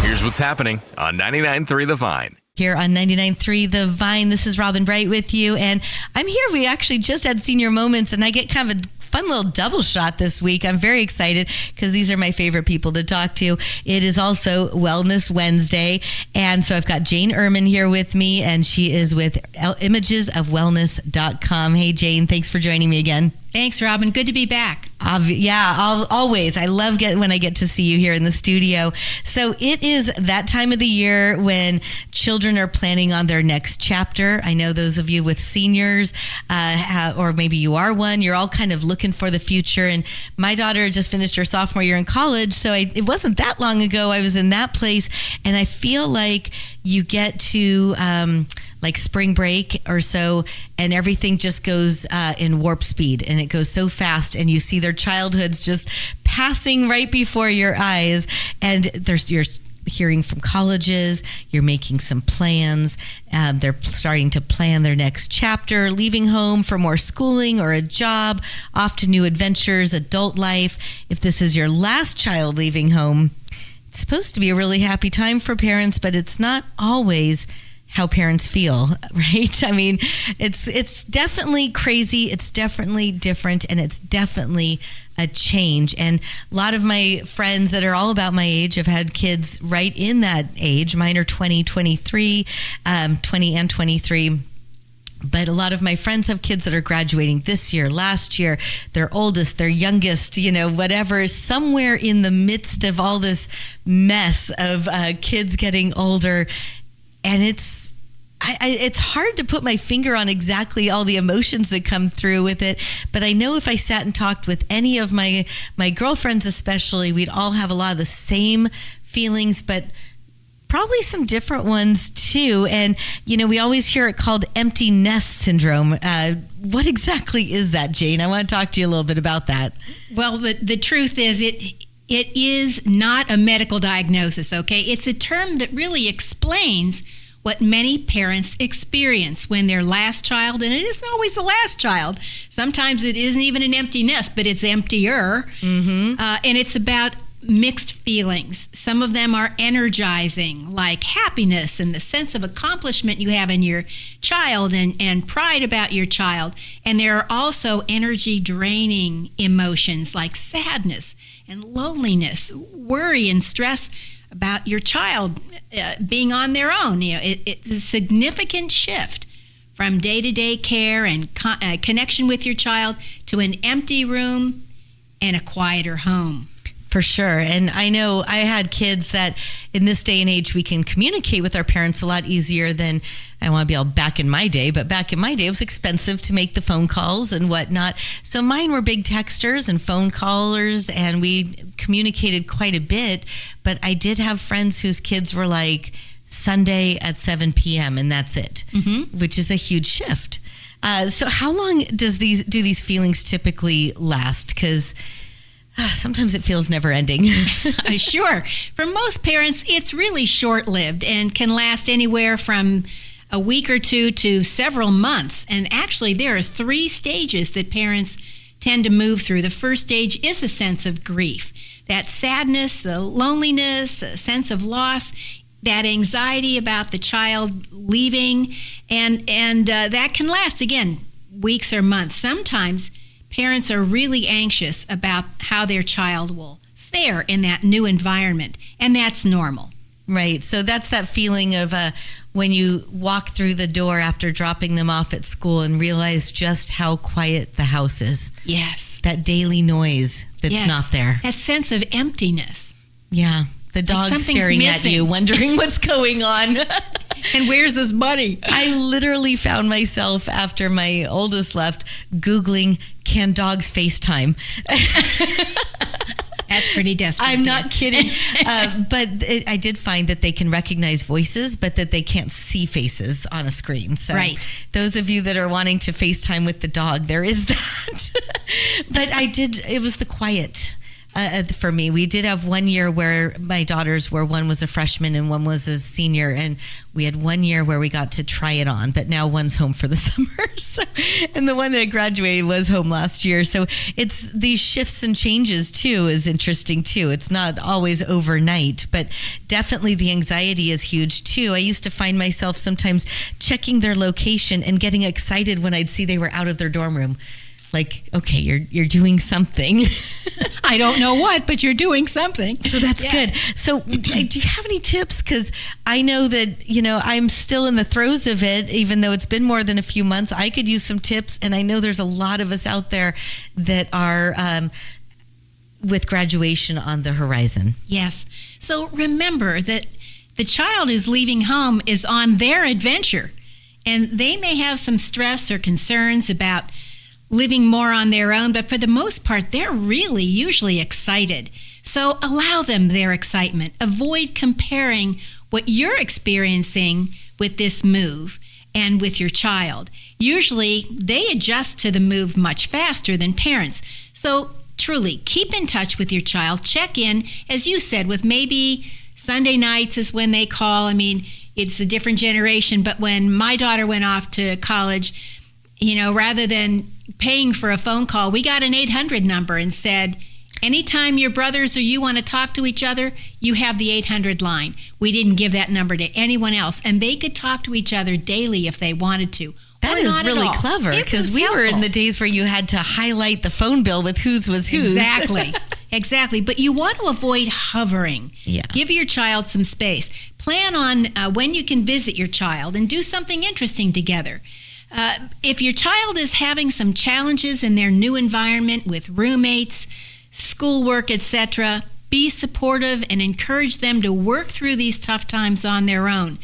Here's what's happening on 99.3 The Vine. Here on 99.3 The Vine, this is Robin Bright with you, and I'm here. We actually just had Senior Moments, and I get kind of a fun little double shot this week. I'm very excited because these are my favorite people to talk to. It is also Wellness Wednesday, and so I've got Jane Ehrman here with me, and she is with imagesofwellness.com. Hey, Jane, thanks for joining me again. Thanks, Robin. Good to be back. Always. I love when I get to see you here in the studio. So it is that time of the year when children are planning on their next chapter. I know those of you with seniors, or maybe you are one, you're all kind of looking for the future. And my daughter just finished her sophomore year in college, so it wasn't that long ago I was in that place. And I feel like you get to like spring break or so, and everything just goes in warp speed, and it goes so fast, and you see their childhoods just passing right before your eyes. And you're hearing from colleges, you're making some plans, they're starting to plan their next chapter, leaving home for more schooling or a job, off to new adventures, adult life. If this is your last child leaving home, it's supposed to be a really happy time for parents, but it's not always how parents feel, right? I mean, it's definitely crazy, it's definitely different, and it's definitely a change. And a lot of my friends that are all about my age have had kids right in that age. Mine are 20 and 23. But a lot of my friends have kids that are graduating this year, last year, their oldest, their youngest, whatever, somewhere in the midst of all this mess of kids getting older. And it's hard to put my finger on exactly all the emotions that come through with it. But I know if I sat and talked with any of my girlfriends especially, we'd all have a lot of the same feelings, but probably some different ones too. And, we always hear it called empty nest syndrome. What exactly is that, Jane? I want to talk to you a little bit about that. Well, the truth is it is not a medical diagnosis, okay? It's a term that really explains what many parents experience when their last child, and it isn't always the last child. Sometimes it isn't even an empty nest, but it's emptier. Mm-hmm. And it's about mixed feelings. Some of them are energizing, like happiness and the sense of accomplishment you have in your child and pride about your child. And there are also energy draining emotions like sadness and loneliness, worry and stress about your child being on their own. It's a significant shift from day-to-day care and connection with your child to an empty room and a quieter home. For sure. And I know I had kids that in this day and age, we can communicate with our parents a lot easier than, I want to be all back in my day, but back in my day, it was expensive to make the phone calls and whatnot. So mine were big texters and phone callers, and we communicated quite a bit. But I did have friends whose kids were like Sunday at 7 p.m. and that's it, mm-hmm. which is a huge shift. So how long do these feelings typically last? Because sometimes it feels never ending. Sure. For most parents, it's really short-lived and can last anywhere from a week or two to several months. And actually, there are 3 stages that parents tend to move through. The first stage is a sense of grief. That sadness, the loneliness, a sense of loss, that anxiety about the child leaving, and that can last, again, weeks or months. Sometimes parents are really anxious about how their child will fare in that new environment, and that's normal. Right. So that's that feeling of when you walk through the door after dropping them off at school and realize just how quiet the house is. Yes. That daily noise that's not there. That sense of emptiness. Yeah. The dog like staring missing at you, wondering what's going on. And where's this buddy? I literally found myself, after my oldest left, Googling, can dogs FaceTime? That's pretty desperate. I'm not kidding. But I did find that they can recognize voices, but that they can't see faces on a screen. So right. Those of you that are wanting to FaceTime with the dog, there is that. But it was the quiet. for me. We did have one year where my daughters were, one was a freshman and one was a senior, and we had 1 year where we got to try it on, but now one's home for the summer. So, and the one that graduated was home last year. So it's these shifts and changes too is interesting too. It's not always overnight, but definitely the anxiety is huge too. I used to find myself sometimes checking their location and getting excited when I'd see they were out of their dorm room. Like, okay, you're doing something. I don't know what, but you're doing something. So that's good. So do you have any tips? Because I know that, I'm still in the throes of it, even though it's been more than a few months. I could use some tips. And I know there's a lot of us out there that are with graduation on the horizon. Yes. So remember that the child who's leaving home is on their adventure. And they may have some stress or concerns about living more on their own, but for the most part, they're really usually excited. So allow them their excitement. Avoid comparing what you're experiencing with this move and with your child. Usually, they adjust to the move much faster than parents. So truly, keep in touch with your child. Check in, as you said, with maybe Sunday nights is when they call. I mean, it's a different generation, but when my daughter went off to college, rather than paying for a phone call, we got an 800 number and said, anytime your brothers or you want to talk to each other, you have the 800 line. We didn't give that number to anyone else, and they could talk to each other daily if they wanted to. That is really clever, because we were in the days where you had to highlight the phone bill with whose was whose. Exactly. But you want to avoid hovering. Yeah. Give your child some space. Plan on when you can visit your child and do something interesting together. If your child is having some challenges in their new environment with roommates, schoolwork, etc., be supportive and encourage them to work through these tough times on their own.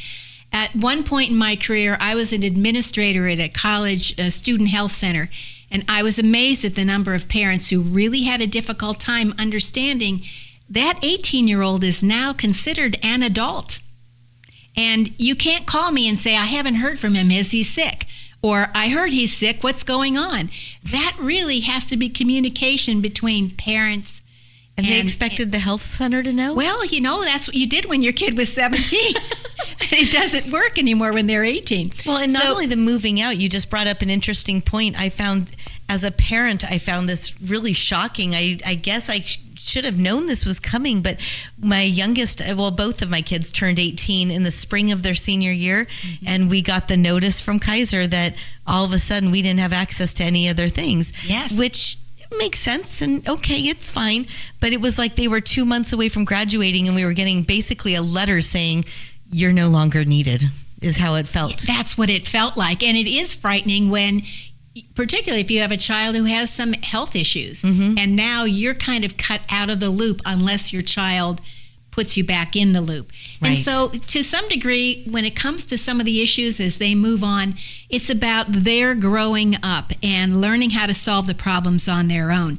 At one point in my career, I was an administrator at a college student health center, and I was amazed at the number of parents who really had a difficult time understanding that 18-year-old is now considered an adult. And you can't call me and say, I haven't heard from him. Is he sick? Or I heard he's sick. What's going on? That really has to be communication between parents. And they expected the health center to know? Well, that's what you did when your kid was 17. It doesn't work anymore when they're 18. Well, and not only the moving out, you just brought up an interesting point. I found, as a parent, I found this really shocking. I guess I should have known this was coming, but my youngest, both of my kids turned 18 in the spring of their senior year, and we got the notice from Kaiser that all of a sudden we didn't have access to any other things. Yes. Which makes sense, and okay, it's fine. But it was like they were 2 months away from graduating, and we were getting basically a letter saying, you're no longer needed, is how it felt. That's what it felt like. And it is frightening when, particularly if you have a child who has some health issues, and now you're kind of cut out of the loop unless your child puts you back in the loop. Right. And so to some degree, when it comes to some of the issues as they move on, it's about their growing up and learning how to solve the problems on their own.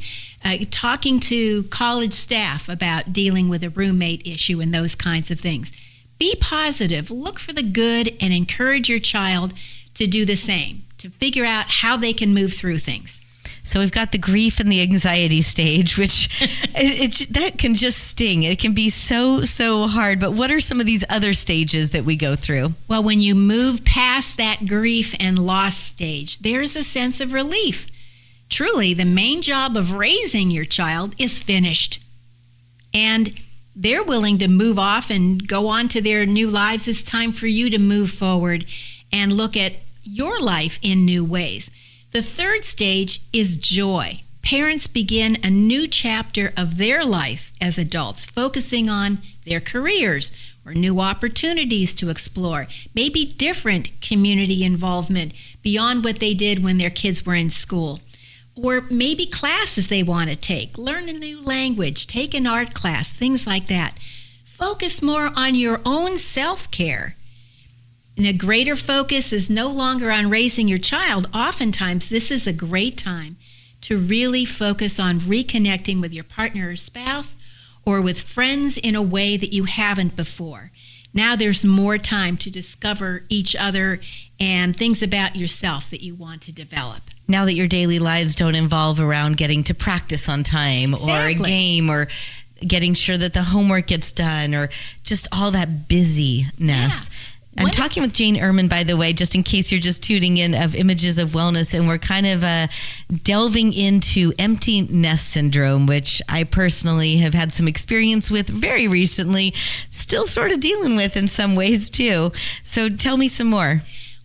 Talking to college staff about dealing with a roommate issue and those kinds of things. Be positive, look for the good, and encourage your child to do the same, to figure out how they can move through things. So we've got the grief and the anxiety stage, which that can just sting. It can be so hard. But what are some of these other stages that we go through? Well, when you move past that grief and loss stage, there's a sense of relief. Truly, the main job of raising your child is finished. And they're willing to move off and go on to their new lives. It's time for you to move forward and look at your life in new ways. The third stage is joy. Parents begin a new chapter of their life as adults, focusing on their careers or new opportunities to explore, maybe different community involvement beyond what they did when their kids were in school. Or maybe classes they want to take, learn a new language, take an art class, things like that. Focus more on your own self-care. And a greater focus is no longer on raising your child. Oftentimes, this is a great time to really focus on reconnecting with your partner or spouse or with friends in a way that you haven't before. Now there's more time to discover each other and things about yourself that you want to develop. now that your daily lives don't involve around getting to practice on time or a game or getting sure that the homework gets done or just all that busyness. Yeah. I'm talking with Jane Ehrman, by the way, just in case you're just tuning in, of Images of Wellness, and we're kind of delving into empty nest syndrome, which I personally have had some experience with very recently, still sort of dealing with in some ways too. So tell me some more.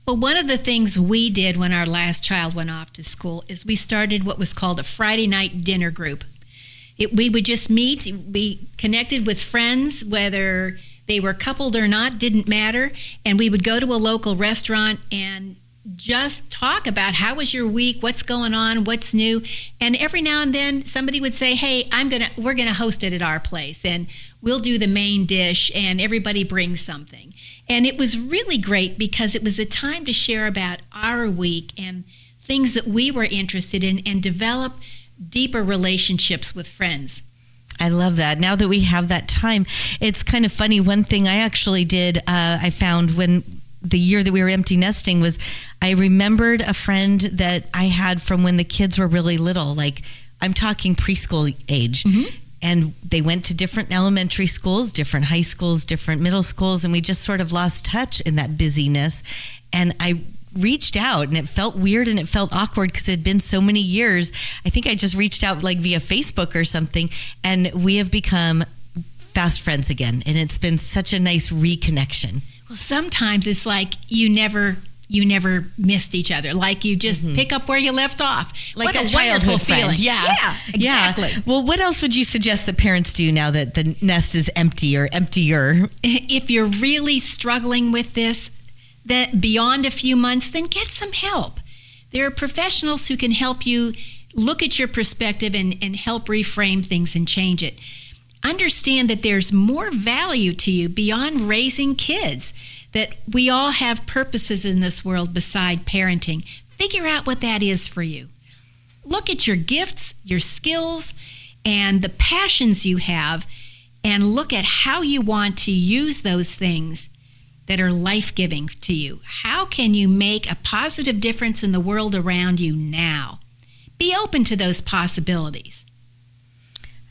Well, one of the things we did when our last child went off to school is we started what was called a Friday night dinner group. We would just meet, we connected with friends, whether they were coupled or not, didn't matter. And we would go to a local restaurant and just talk about how was your week, what's going on, what's new. And every now and then somebody would say, hey, we're gonna host it at our place and we'll do the main dish and everybody brings something. And it was really great because it was a time to share about our week and things that we were interested in and develop deeper relationships with friends. I love that. Now that we have that time, it's kind of funny. One thing I actually did, I found when the year that we were empty nesting was I remembered a friend that I had from when the kids were really little, like I'm talking preschool age. Mm-hmm. And they went to different elementary schools, different high schools, different middle schools, and we just sort of lost touch in that busyness. And I reached out and it felt weird and it felt awkward because it had been so many years. I think I just reached out like via Facebook or something, and we have become fast friends again. And it's been such a nice reconnection. Well, sometimes it's like you never missed each other. Like you just pick up where you left off. Like what a childhood friend. Feeling. Yeah, exactly. Yeah. Well, what else would you suggest that parents do now that the nest is empty or emptier? If you're really struggling with this, that beyond a few months, then get some help. There are professionals who can help you look at your perspective and help reframe things and change it. Understand that there's more value to you beyond raising kids, that we all have purposes in this world beside parenting. Figure out what that is for you. Look at your gifts, your skills, and the passions you have, and look at how you want to use those things that are life-giving to you. How can you make a positive difference in the world around you now? Be open to those possibilities.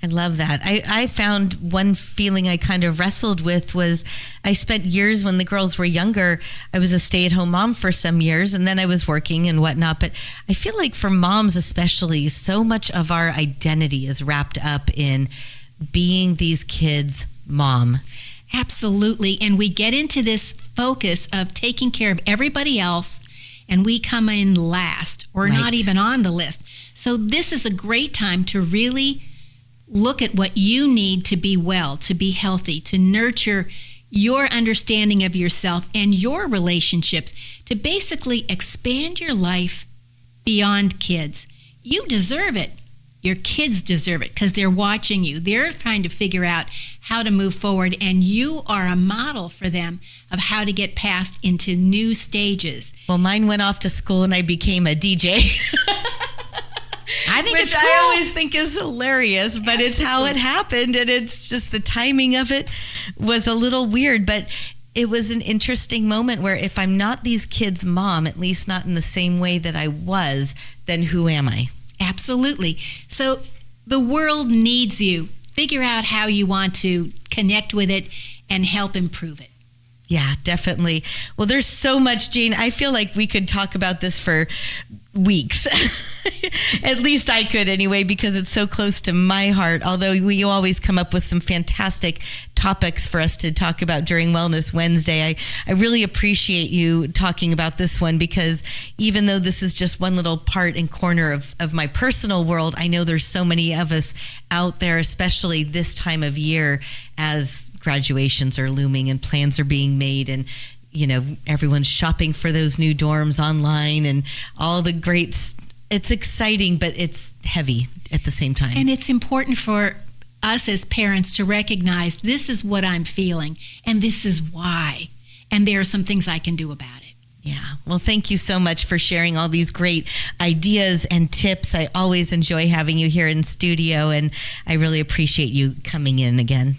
I love that. I found one feeling I kind of wrestled with was I spent years when the girls were younger. I was a stay-at-home mom for some years, and then I was working and whatnot. But I feel like for moms especially, so much of our identity is wrapped up in being these kids' mom. Absolutely. And we get into this focus of taking care of everybody else, and we come in last or not even on the list. So this is a great time to really look at what you need to be well, to be healthy, to nurture your understanding of yourself and your relationships, to basically expand your life beyond kids. You deserve it. Your kids deserve it because they're watching you. They're trying to figure out how to move forward, and you are a model for them of how to get past into new stages. Well, mine went off to school and I became a DJ. I think Which it's cool. I always think is hilarious, but it's how it happened, and it's just the timing of it was a little weird, but it was an interesting moment where if I'm not these kids' mom, at least not in the same way that I was, then who am I? Absolutely. So the world needs you. Figure out how you want to connect with it and help improve it. Yeah, definitely. Well, there's so much, Jane. I feel like we could talk about this for weeks. At least I could anyway, because it's so close to my heart. Although we always come up with some fantastic topics for us to talk about during Wellness Wednesday. I really appreciate you talking about this one, because even though this is just one little part and corner of my personal world, I know there's so many of us out there, especially this time of year as graduations are looming and plans are being made, and everyone's shopping for those new dorms online and all the great. It's exciting, but it's heavy at the same time. And it's important for us as parents to recognize this is what I'm feeling and this is why. And there are some things I can do about it. Yeah. Well, thank you so much for sharing all these great ideas and tips. I always enjoy having you here in studio, and I really appreciate you coming in again.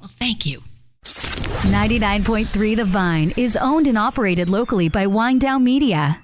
Well, thank you. 99.3 The Vine is owned and operated locally by Wind Down Media.